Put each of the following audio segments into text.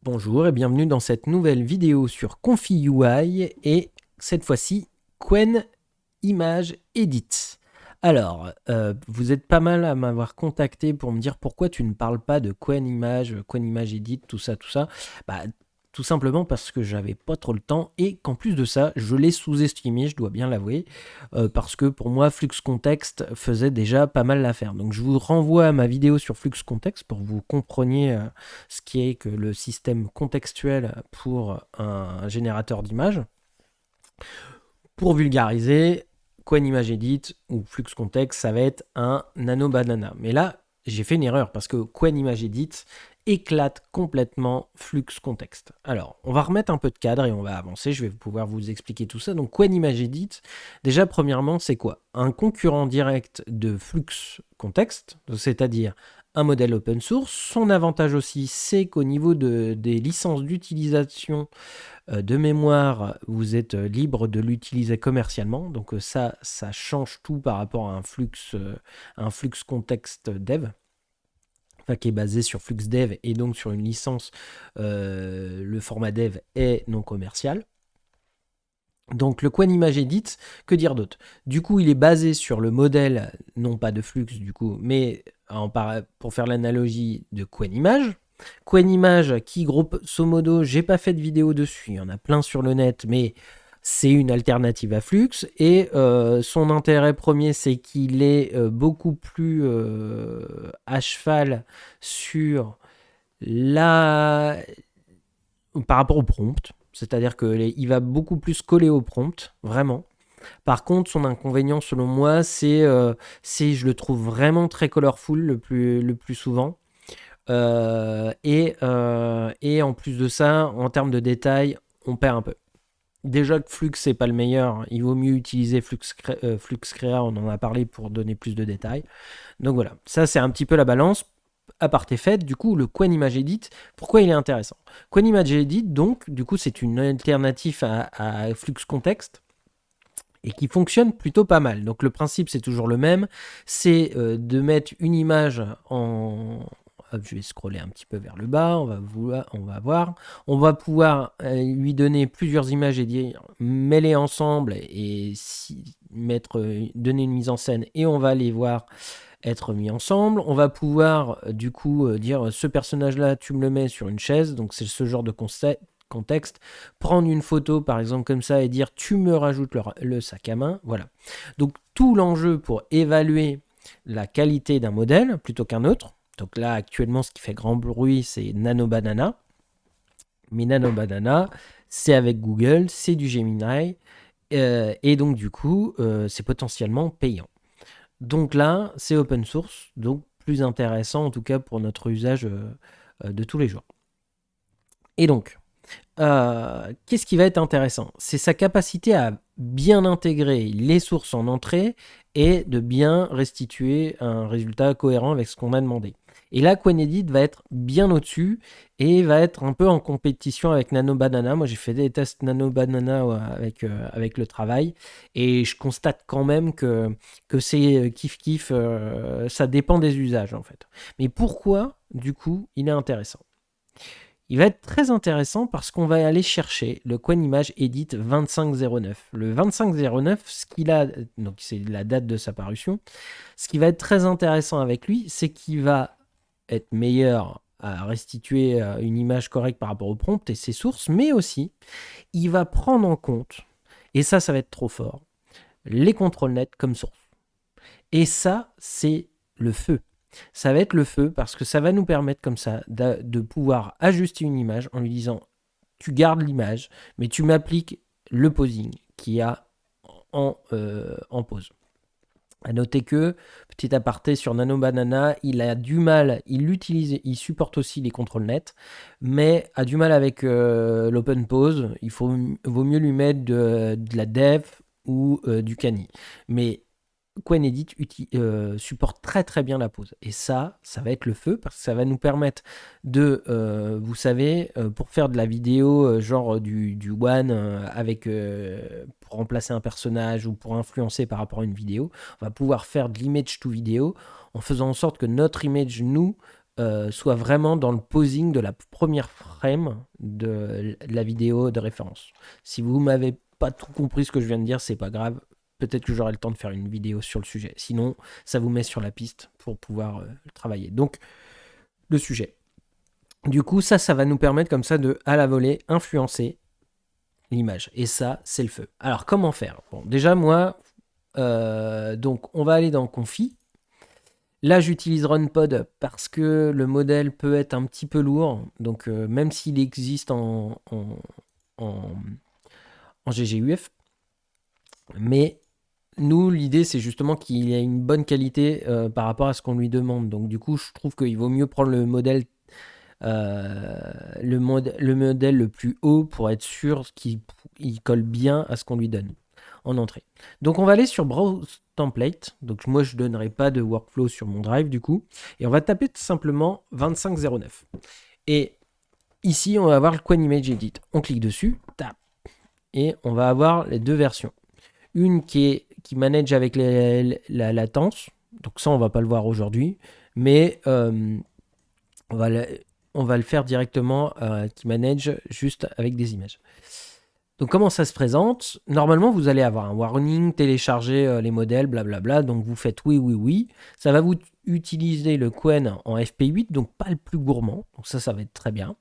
Bonjour et bienvenue dans cette nouvelle vidéo sur ConfiUI et cette fois-ci Qwen Image Edit. Alors, vous êtes pas mal à m'avoir contacté pour me dire pourquoi tu ne parles pas de Qwen Image Edit, tout ça, tout ça. Bah, tout simplement parce que j'avais pas trop le temps et qu'en plus de ça, je l'ai sous-estimé, je dois bien l'avouer, parce que pour moi, Flux Context faisait déjà pas mal l'affaire. Donc je vous renvoie à ma vidéo sur Flux Context pour que vous compreniez ce qui est que le système contextuel pour un générateur d'images. Pour vulgariser, Qwen Image Edit ou Flux Context, ça va être un nano banana. Mais là, j'ai fait une erreur parce que Qwen Image Edit éclate complètement Flux Context. Alors, on va remettre un peu de cadre et on va avancer. Je vais pouvoir vous expliquer tout ça. Donc, Qwen Image Edit, déjà, premièrement, c'est quoi? Un concurrent direct de Flux Context, c'est-à-dire un modèle open source. Son avantage aussi, c'est qu'au niveau des licences d'utilisation de mémoire, vous êtes libre de l'utiliser commercialement. Donc ça change tout par rapport à un flux contexte dev. Enfin, qui est basé sur FluxDev et donc sur une licence, le format dev est non commercial. Donc le Qwen Image Edit, que dire d'autre? Du coup, il est basé sur le modèle, non pas de Flux du coup, mais pour faire l'analogie de Qwen Image. Qwen Image qui, grosso modo, j'ai pas fait de vidéo dessus, il y en a plein sur le net, mais c'est une alternative à Flux. Et son intérêt premier, c'est qu'il est beaucoup plus à cheval sur la... par rapport au prompt. C'est-à-dire qu'il va beaucoup plus coller au prompt, vraiment. Par contre, son inconvénient, selon moi, je le trouve vraiment très colorful le plus souvent. Et en plus de ça, en termes de détails, on perd un peu. Déjà que Flux, c'est pas le meilleur. Il vaut mieux utiliser FluxCrea, on en a parlé pour donner plus de détails. Donc voilà, ça c'est un petit peu la balance. À part tes fêtes, du coup, le Qwen Image Edit, pourquoi il est intéressant? Qwen Image Edit, donc, du coup, c'est une alternative à Flux Context et qui fonctionne plutôt pas mal. Donc le principe, c'est toujours le même, c'est de mettre une image en... Je vais scroller un petit peu vers le bas, on va pouvoir lui donner plusieurs images et dire mets-les ensemble et donner une mise en scène et on va les voir être mis ensemble. On va pouvoir du coup dire ce personnage-là, tu me le mets sur une chaise, donc c'est ce genre de contexte. Prendre une photo par exemple comme ça et dire tu me rajoutes le sac à main, voilà. Donc tout l'enjeu pour évaluer la qualité d'un modèle plutôt qu'un autre. Donc là actuellement ce qui fait grand bruit c'est Nano Banana. Mais Nano Banana c'est avec Google, c'est du Gemini et donc du coup c'est potentiellement payant. Donc là, c'est open source, donc plus intéressant en tout cas pour notre usage de tous les jours. Et donc, qu'est-ce qui va être intéressant? C'est sa capacité à bien intégrer les sources en entrée et de bien restituer un résultat cohérent avec ce qu'on a demandé. Et là, QuenEdit va être bien au-dessus et va être un peu en compétition avec Nano Banana. Moi, j'ai fait des tests Nano Banana avec le travail et je constate quand même que c'est kiff-kiff, ça dépend des usages en fait. Mais pourquoi, du coup, il est intéressant? Il va être très intéressant parce qu'on va aller chercher le Qwen Image Edit 2509. Le 2509, ce qu'il a, donc c'est la date de sa parution, ce qui va être très intéressant avec lui, c'est qu'il va être meilleur à restituer une image correcte par rapport au prompt et ses sources, mais aussi, il va prendre en compte, et ça va être trop fort, les contrôles nets comme source. Et ça, c'est le feu. Ça va être le feu parce que ça va nous permettre comme ça de pouvoir ajuster une image en lui disant tu gardes l'image, mais tu m'appliques le posing qu'il y a en pause. À noter que, petit aparté sur Nano Banana, il a du mal, il supporte aussi les contrôles nets, mais a du mal avec l'open pause. Vaut mieux lui mettre de la dev ou du Kani. Mais QuenEdit supporte très très bien la pause. Et ça va être le feu parce que ça va nous permettre de, vous savez, pour faire de la vidéo, genre du one pour remplacer un personnage ou pour influencer par rapport à une vidéo, on va pouvoir faire de l'image to vidéo en faisant en sorte que notre image, nous, soit vraiment dans le posing de la première frame de la vidéo de référence. Si vous m'avez pas tout compris ce que je viens de dire, c'est pas grave. Peut-être que j'aurai le temps de faire une vidéo sur le sujet. Sinon, ça vous met sur la piste pour pouvoir travailler. Donc, le sujet. Du coup, ça va nous permettre comme ça de, à la volée, influencer l'image. Et ça, c'est le feu. Alors, comment faire? Bon, déjà, moi, donc, on va aller dans Confi. Là, j'utilise RunPod parce que le modèle peut être un petit peu lourd. Donc, même s'il existe en GGUF. Mais nous, l'idée, c'est justement qu'il ait une bonne qualité par rapport à ce qu'on lui demande. Donc, du coup, je trouve qu'il vaut mieux prendre le modèle le plus haut pour être sûr qu'il colle bien à ce qu'on lui donne en entrée. Donc on va aller sur Browse Template. Donc moi je ne donnerai pas de workflow sur mon drive du coup. Et on va taper tout simplement 2509. Et ici on va avoir le Qwen Image Edit. On clique dessus, tap. Et on va avoir les deux versions. Une qui manage avec la latence. Donc ça on va pas le voir aujourd'hui. Mais on va le faire directement qui manage juste avec des images. Donc comment ça se présente? Normalement, vous allez avoir un warning, télécharger les modèles, blablabla. Donc vous faites oui, oui, oui. Ça va vous utiliser le Qwen en FP8, donc pas le plus gourmand. Donc ça va être très bien.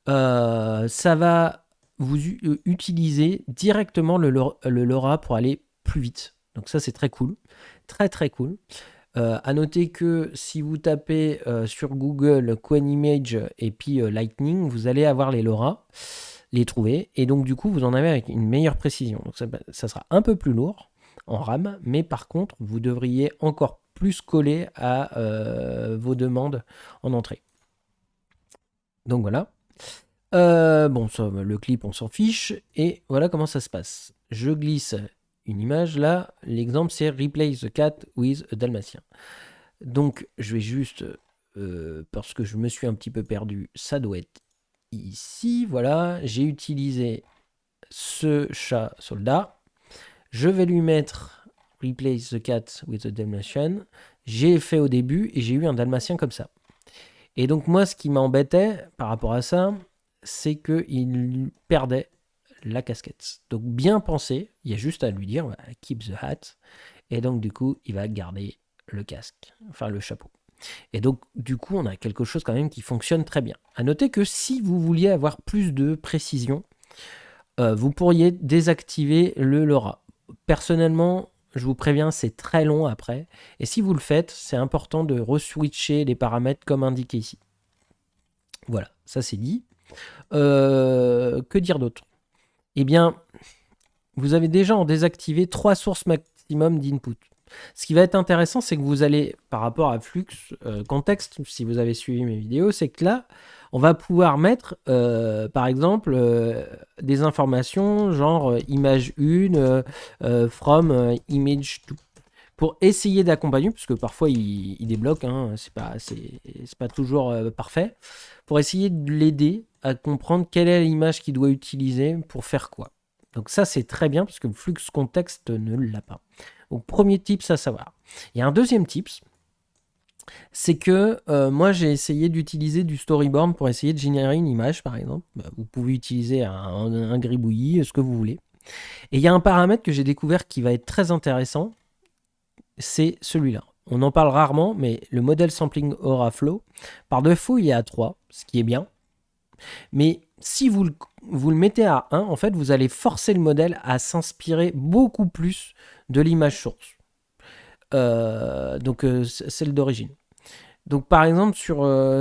Ça va vous utiliser directement le LoRa pour aller plus vite. Donc ça, c'est très cool. Très, très cool. À noter que si vous tapez sur Google Qwen Image et puis Lightning, vous allez avoir les LoRa, les trouver, et donc du coup vous en avez avec une meilleure précision. Donc ça sera un peu plus lourd en RAM, mais par contre vous devriez encore plus coller à vos demandes en entrée. Donc voilà. Bon, ça, le clip on s'en fiche, et voilà comment ça se passe. Je glisse une image là, l'exemple c'est Replace the cat with a Dalmatien. Donc je vais juste, parce que je me suis un petit peu perdu, ça doit être ici, voilà, j'ai utilisé ce chat soldat, je vais lui mettre Replace the cat with a Dalmatian, j'ai fait au début et j'ai eu un Dalmatien comme ça. Et donc moi ce qui m'embêtait par rapport à ça, c'est qu'il perdait la casquette. Donc bien pensé, il y a juste à lui dire voilà, keep the hat, et donc du coup il va garder le casque, enfin le chapeau. Et donc du coup on a quelque chose quand même qui fonctionne très bien. À noter que si vous vouliez avoir plus de précision, vous pourriez désactiver le LoRa. Personnellement, je vous préviens, c'est très long après. Et si vous le faites, c'est important de reswitcher les paramètres comme indiqué ici. Voilà, ça c'est dit. Que dire d'autre? Eh bien, vous avez déjà en désactivé 3 sources maximum d'input. Ce qui va être intéressant, c'est que vous allez, par rapport à Flux Contexte, si vous avez suivi mes vidéos, c'est que là, on va pouvoir mettre, par exemple, des informations genre image 1, from image 2, pour essayer d'accompagner, parce que parfois il débloque, hein, c'est pas toujours parfait, pour essayer de l'aider à comprendre quelle est l'image qu'il doit utiliser pour faire quoi. Donc ça, c'est très bien, parce que Flux Contexte ne l'a pas. Donc premier tips à savoir. Il y a un deuxième tips, c'est que moi j'ai essayé d'utiliser du storyboard pour essayer de générer une image par exemple. Vous pouvez utiliser un gribouillis, ce que vous voulez. Et il y a un paramètre que j'ai découvert qui va être très intéressant, c'est celui-là. On en parle rarement, mais le modèle sampling Aura Flow, par défaut il est à 3, ce qui est bien. Mais si vous le mettez à 1, en fait vous allez forcer le modèle à s'inspirer beaucoup plus de l'image source. Donc celle d'origine. Donc par exemple,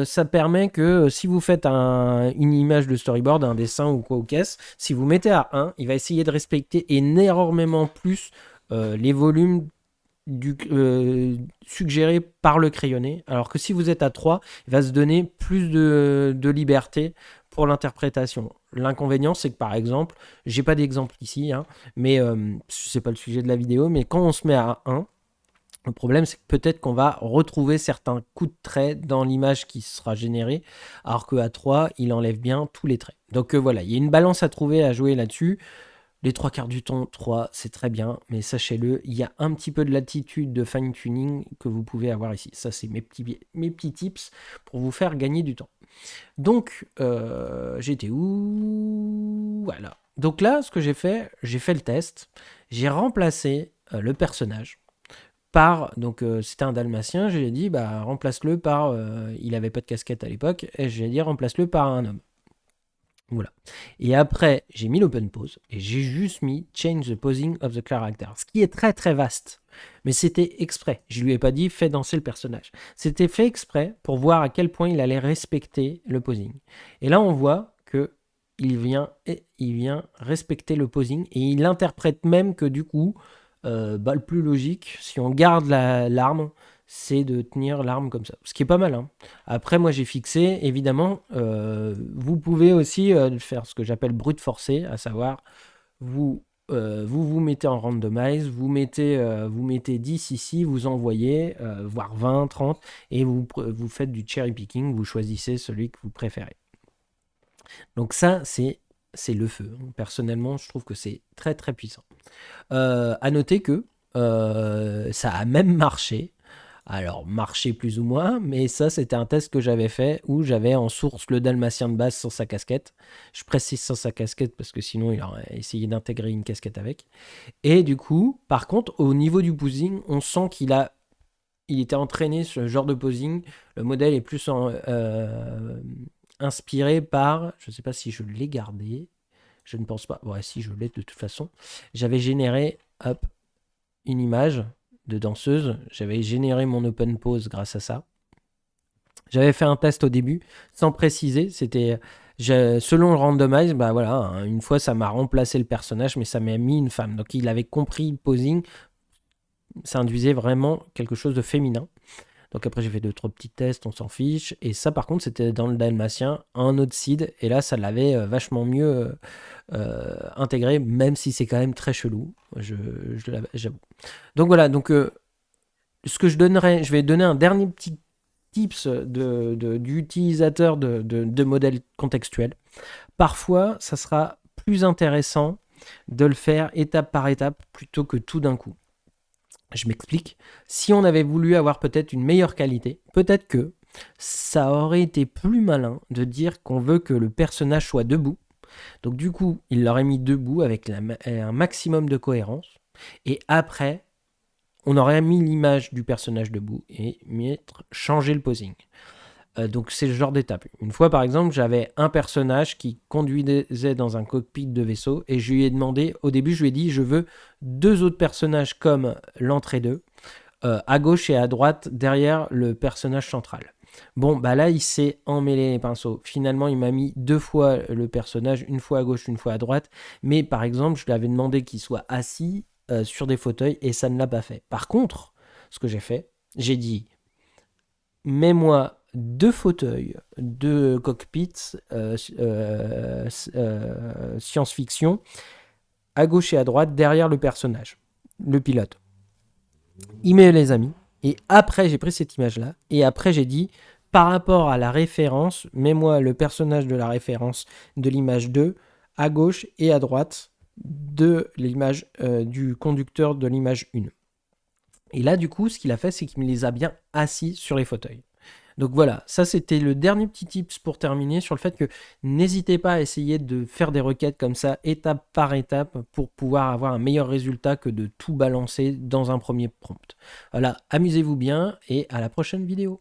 ça permet que si vous faites une image de storyboard, un dessin ou quoi au caisse, si vous mettez à 1, il va essayer de respecter énormément plus les volumes suggérés par le crayonné, alors que si vous êtes à 3, il va se donner plus de liberté pour l'interprétation. L'inconvénient, c'est que par exemple, j'ai pas d'exemple ici, hein, mais c'est pas le sujet de la vidéo, mais quand on se met à 1, le problème, c'est que peut-être qu'on va retrouver certains coups de traits dans l'image qui sera générée, alors qu'à 3, il enlève bien tous les traits. Donc voilà, il y a une balance à trouver, à jouer là-dessus. Les trois quarts du temps, 3, c'est très bien, mais sachez-le, il y a un petit peu de latitude de fine-tuning que vous pouvez avoir ici. Ça, c'est mes petits tips pour vous faire gagner du temps. Donc, j'étais où? Voilà. Donc là, ce que j'ai fait le test. J'ai remplacé le personnage par... Donc, c'était un dalmatien. J'ai dit, bah, remplace-le par... il avait pas de casquette à l'époque. Et j'ai dit, remplace-le par un homme. Voilà. Et après, j'ai mis l'open pose et j'ai juste mis change the posing of the character, ce qui est très très vaste. Mais c'était exprès. Je lui ai pas dit fais danser le personnage. C'était fait exprès pour voir à quel point il allait respecter le posing. Et là, on voit que il vient respecter le posing et il interprète même que du coup, le plus logique, si on garde l'arme, c'est de tenir l'arme comme ça. Ce qui est pas mal, hein. Après, moi, j'ai fixé, évidemment, vous pouvez aussi faire ce que j'appelle brute forcé, à savoir, vous mettez en randomize, vous mettez 10 ici, vous envoyez, voire 20, 30, et vous faites du cherry picking, vous choisissez celui que vous préférez. Donc ça, c'est le feu. Personnellement, je trouve que c'est très, très puissant. À noter que ça a même marché. Alors, marché plus ou moins, mais ça, c'était un test que j'avais fait où j'avais en source le dalmatien de base sans sa casquette. Je précise sans sa casquette parce que sinon, il aurait essayé d'intégrer une casquette avec. Et du coup, par contre, au niveau du posing, on sent il était entraîné sur ce genre de posing. Le modèle est plus inspiré par, je ne sais pas si je l'ai gardé, je ne pense pas. Ouais, si je l'ai de toute façon. J'avais généré, hop, une image de danseuse. J'avais généré mon open pose grâce à ça. J'avais fait un test au début, sans préciser. C'était selon le randomize, bah voilà, hein, une fois ça m'a remplacé le personnage, mais ça m'a mis une femme. Donc il avait compris le posing. Ça induisait vraiment quelque chose de féminin. Donc après j'ai fait 2-3 petits tests, on s'en fiche. Et ça par contre c'était dans le dalmatien, un autre seed. Et là ça l'avait vachement mieux intégré, même si c'est quand même très chelou. J'avoue. Donc voilà, donc ce que je vais donner un dernier petit tips d'utilisateur de modèles contextuels. Parfois, ça sera plus intéressant de le faire étape par étape plutôt que tout d'un coup. Je m'explique. Si on avait voulu avoir peut-être une meilleure qualité, peut-être que ça aurait été plus malin de dire qu'on veut que le personnage soit debout. Donc du coup, il l'aurait mis debout avec un maximum de cohérence. Et après, on aurait mis l'image du personnage debout et changer le posing. Donc c'est le genre d'étape. Une fois par exemple, j'avais un personnage qui conduisait dans un cockpit de vaisseau et je lui ai demandé, au début je lui ai dit je veux 2 autres personnages comme l'entrée d'eux, à gauche et à droite derrière le personnage central. Bon, bah là il s'est emmêlé les pinceaux. Finalement il m'a mis 2 fois le personnage, une fois à gauche, une fois à droite. Mais par exemple je lui avais demandé qu'il soit assis sur des fauteuils et ça ne l'a pas fait. Par contre, ce que j'ai fait, j'ai dit mets-moi 2 fauteuils, 2 cockpits science-fiction à gauche et à droite derrière le personnage, le pilote. Il met les amis. Et après, j'ai pris cette image-là. Et après, j'ai dit, par rapport à la référence, mets-moi le personnage de la référence de l'image 2 à gauche et à droite de l'image du conducteur de l'image 1. Et là, du coup, ce qu'il a fait, c'est qu'il me les a bien assis sur les fauteuils. Donc voilà, ça c'était le dernier petit tips pour terminer sur le fait que n'hésitez pas à essayer de faire des requêtes comme ça, étape par étape, pour pouvoir avoir un meilleur résultat que de tout balancer dans un premier prompt. Voilà, amusez-vous bien et à la prochaine vidéo.